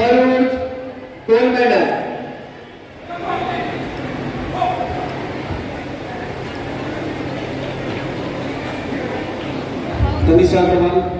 Bharuch gold medal. Tanisha Agrawal.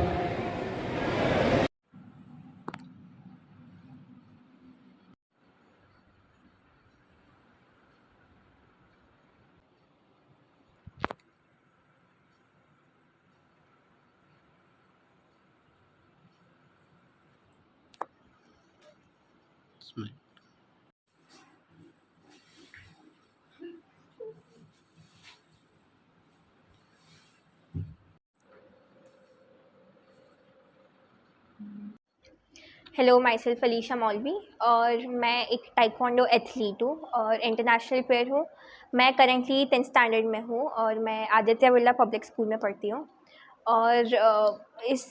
Hello, myself Alisha Maulvi और मैं एक टाइक्वांडो एथलीट हूँ और इंटरनेशनल प्लेयर हूँ। मैं करेंटली 10th स्टैंडर्ड में हूँ और मैं आदित्य बिरला पब्लिक स्कूल में पढ़ती हूँ। और इस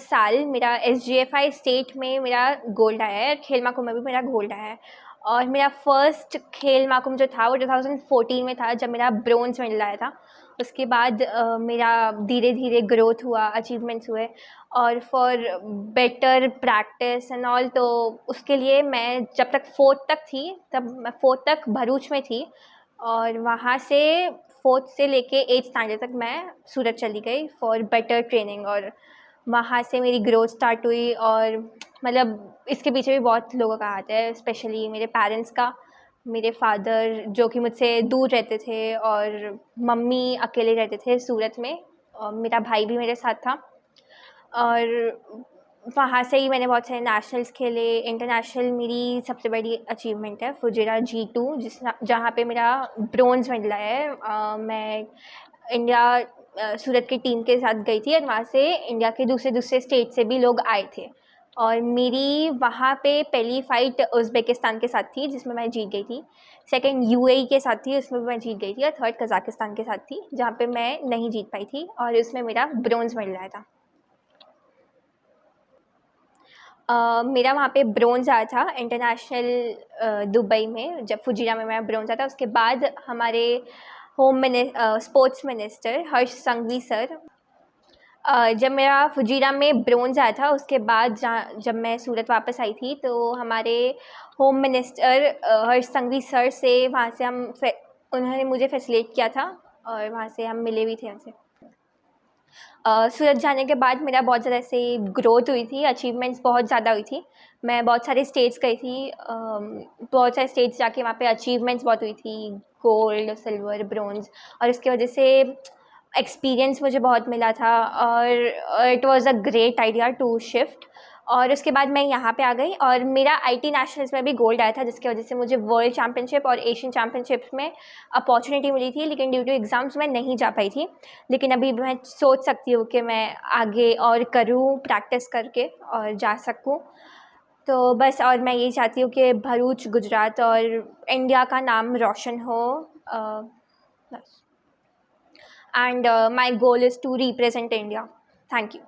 साल मेरा SGFI स्टेट में मेरा गोल्ड आया है, खेल महाकुंभ में भी मेरा गोल्ड आया है। और मेरा फर्स्ट खेल महाकुंभ जो था वो 2014 में था, जब मेरा ब्रोंज़ मेडल आया था। उसके बाद मेरा धीरे धीरे ग्रोथ हुआ, अचीवमेंट्स हुए और for better practice and all. तो उसके लिए मैं जब तक 4th तक थी, तब मैं 4th तक भरूच में थी और वहाँ से 4th से लेके 8th स्टैंडर्ड तक मैं सूरत चली गई फॉर बेटर ट्रेनिंग। और वहाँ से मेरी ग्रोथ स्टार्ट हुई और मतलब इसके पीछे भी बहुत लोगों का हाथ है, स्पेशली मेरे पेरेंट्स का। मेरे फादर जो कि मुझसे दूर रहते थे और मम्मी अकेले रहते थे सूरत में, और मेरा भाई भी मेरे साथ था। और वहाँ से ही मैंने बहुत सारे नेशनल्स खेले। इंटरनेशनल मेरी सबसे बड़ी अचीवमेंट है फुजेरा G2, जहाँ पे मेरा ब्रोंज़ मेडल आया है। मैं इंडिया सूरत की टीम के साथ गई थी और वहाँ से इंडिया के दूसरे स्टेट से भी लोग आए थे। और मेरी वहाँ पे पहली फ़ाइट उज़्बेकिस्तान के साथ थी, जिसमें मैं जीत गई थी। सेकंड UAE के साथ थी, उसमें भी मैं जीत गई थी। और थर्ड कज़ाकिस्तान के साथ थी, जहाँ पे मैं नहीं जीत पाई थी और उसमें मेरा ब्रोंज़ मेडल आया था। मेरा वहाँ पे ब्रोंज़ आया था इंटरनेशनल दुबई में, जब फुजिरा में मेरा ब्रोंज़ आया था। उसके बाद हमारे स्पोर्ट्स मिनिस्टर हर्ष संघवी सर, जब मेरा फुजिरा में ब्रोंज़ आया था, उसके बाद जब मैं सूरत वापस आई थी, तो हमारे होम मिनिस्टर हर्ष संघवी सर से वहाँ से उन्होंने मुझे फैसिलिटेट किया था और वहाँ से हम मिले भी थे उनसे। सूरत जाने के बाद मेरा बहुत ज़्यादा ऐसे ग्रोथ हुई थी, अचीवमेंट्स बहुत ज़्यादा हुई थी। मैं बहुत सारे स्टेट्स गई थी, बहुत सारे स्टेट्स जाके वहाँ पे अचीवमेंट्स बहुत हुई थी, गोल्ड, सिल्वर, ब्रोंज़। और इसकी वजह से एक्सपीरियंस मुझे बहुत मिला था और it was a great idea to shift. और उसके बाद मैं यहाँ पे आ गई और मेरा IT नेशनल्स में भी गोल्ड आया था, जिसकी वजह से मुझे वर्ल्ड चैम्पियनशिप और एशियन चैम्पियनशिप्स में अपॉर्चुनिटी मिली थी, लेकिन ड्यू टू एग्ज़ाम्स मैं नहीं जा पाई थी। लेकिन अभी मैं सोच सकती हूँ कि मैं आगे और करूँ प्रैक्टिस करके और जा सकूँ। तो बस, और मैं यही चाहती हूँ कि भरूच, गुजरात और इंडिया का नाम रोशन हो। बस, and my goal is to represent India. Thank you.